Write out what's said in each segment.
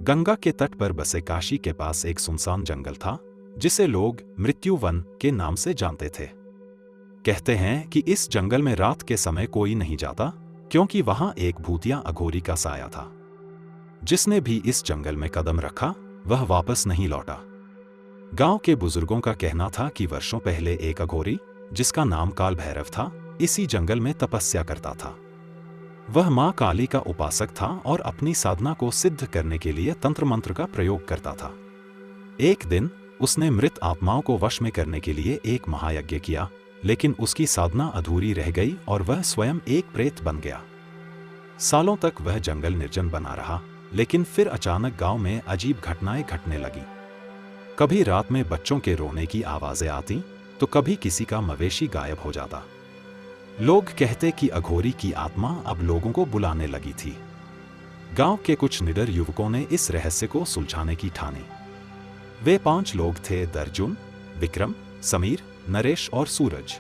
गंगा के तट पर बसे काशी के पास एक सुनसान जंगल था, जिसे लोग मृत्यु वन के नाम से जानते थे। कहते हैं कि इस जंगल में रात के समय कोई नहीं जाता, क्योंकि वहां एक भूतिया अघोरी का साया था। जिसने भी इस जंगल में कदम रखा, वह वापस नहीं लौटा। गांव के बुजुर्गों का कहना था कि वर्षों पहले एक अघोरी, जिसका नाम काल भैरव था, इसी जंगल में तपस्या करता था। वह मां काली का उपासक था और अपनी साधना को सिद्ध करने के लिए तंत्र मंत्र का प्रयोग करता था। एक दिन उसने मृत आत्माओं को वश में करने के लिए एक महायज्ञ किया, लेकिन उसकी साधना अधूरी रह गई और वह स्वयं एक प्रेत बन गया। सालों तक वह जंगल निर्जन बना रहा, लेकिन फिर अचानक गांव में अजीब घटनाएं घटने लगीं। कभी रात में बच्चों के रोने की आवाजें आती, तो कभी किसी का मवेशी गायब हो जाता। लोग कहते कि अघोरी की आत्मा अब लोगों को बुलाने लगी थी। गांव के कुछ निडर युवकों ने इस रहस्य को सुलझाने की ठानी। वे 5 लोग थे: अर्जुन, विक्रम, समीर, नरेश और सूरज।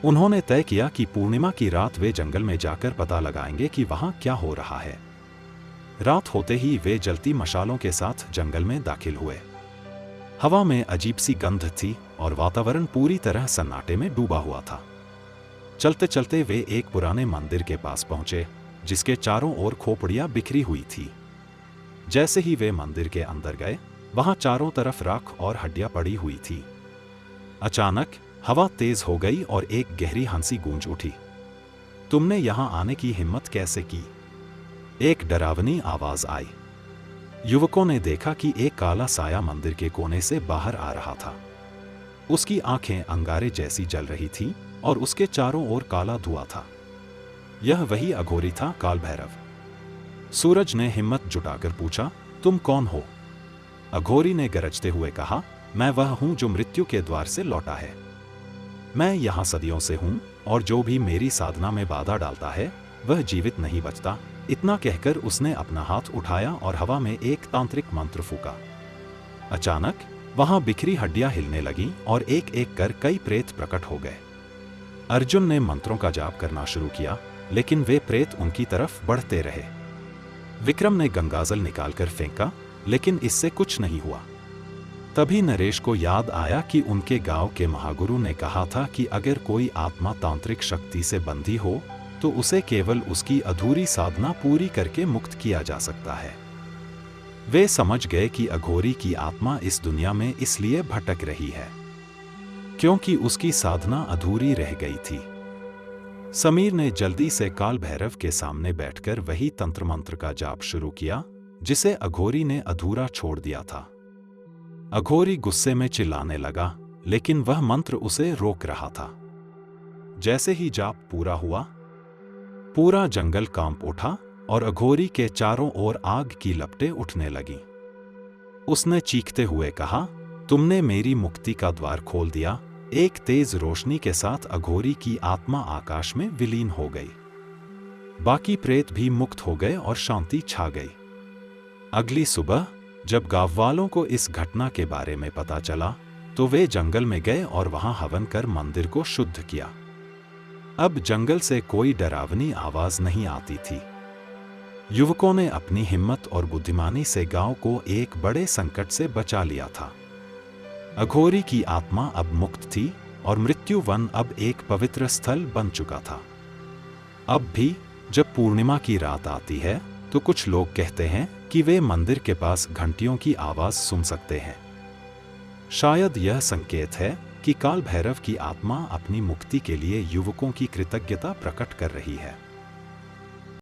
उन्होंने तय किया कि पूर्णिमा की रात वे जंगल में जाकर पता लगाएंगे कि वहां क्या हो रहा है। रात होते ही वे जलती मशालों के साथ जंगल में दाखिल हुए। हवा में अजीब सी गंध थी और वातावरण पूरी तरह सन्नाटे में डूबा हुआ था। चलते चलते वे एक पुराने मंदिर के पास पहुंचे, जिसके चारों ओर खोपड़ियां बिखरी हुई थी। जैसे ही वे मंदिर के अंदर गए, वहां चारों तरफ राख और हड्डियां पड़ी हुई थी। अचानक हवा तेज हो गई और एक गहरी हंसी गूंज उठी। तुमने यहां आने की हिम्मत कैसे की? एक डरावनी आवाज आई। युवकों ने देखा कि एक काला साया मंदिर के कोने से बाहर आ रहा था। उसकी आंखें अंगारे जैसी जल रही थीं और उसके चारों ओर काला धुआं था। यह वही अघोरी था, काल भैरव। सूरज ने हिम्मत जुटाकर पूछा, तुम कौन हो? अघोरी ने गरजते हुए कहा, मैं वह हूं जो मृत्यु के द्वार से लौटा है। मैं यहां सदियों से हूं और जो भी मेरी साधना में बाधा डालता है, वह जीवित नहीं बचता। इतना कहकर उसने अपना हाथ उठाया और हवा में एक तांत्रिक मंत्र फूका। अचानक वहां बिखरी हड्डियां हिलने लगीं और एक एक कर कई प्रेत प्रकट हो गए। अर्जुन ने मंत्रों का जाप करना शुरू किया, लेकिन वे प्रेत उनकी तरफ बढ़ते रहे। विक्रम ने गंगाजल निकालकर फेंका, लेकिन इससे कुछ नहीं हुआ। तभी नरेश को याद आया कि उनके गांव के महागुरु ने कहा था कि अगर कोई आत्मा तांत्रिक शक्ति से बंधी हो, तो उसे केवल उसकी अधूरी साधना पूरी करके मुक्त किया जा सकता है। वे समझ गए कि अघोरी की आत्मा इस दुनिया में इसलिए भटक रही है क्योंकि उसकी साधना अधूरी रह गई थी। समीर ने जल्दी से काल भैरव के सामने बैठकर वही तंत्र मंत्र का जाप शुरू किया, जिसे अघोरी ने अधूरा छोड़ दिया था। अघोरी गुस्से में चिल्लाने लगा, लेकिन वह मंत्र उसे रोक रहा था। जैसे ही जाप पूरा हुआ, पूरा जंगल कांप उठा और अघोरी के चारों ओर आग की लपटें उठने लगीं। उसने चीखते हुए कहा, तुमने मेरी मुक्ति का द्वार खोल दिया। एक तेज रोशनी के साथ अघोरी की आत्मा आकाश में विलीन हो गई। बाकी प्रेत भी मुक्त हो गए और शांति छा गई। अगली सुबह जब गांव वालों को इस घटना के बारे में पता चला, तो वे जंगल में गए और वहां हवन कर मंदिर को शुद्ध किया। अब जंगल से कोई डरावनी आवाज नहीं आती थी। युवकों ने अपनी हिम्मत और बुद्धिमानी से गांव को एक बड़े संकट से बचा लिया था। अघोरी की आत्मा अब मुक्त थी और मृत्यु वन अब एक पवित्र स्थल बन चुका था। अब भी जब पूर्णिमा की रात आती है, तो कुछ लोग कहते हैं कि वे मंदिर के पास घंटियों की आवाज सुन सकते हैं। शायद यह संकेत है कि काल भैरव की आत्मा अपनी मुक्ति के लिए युवकों की कृतज्ञता प्रकट कर रही है।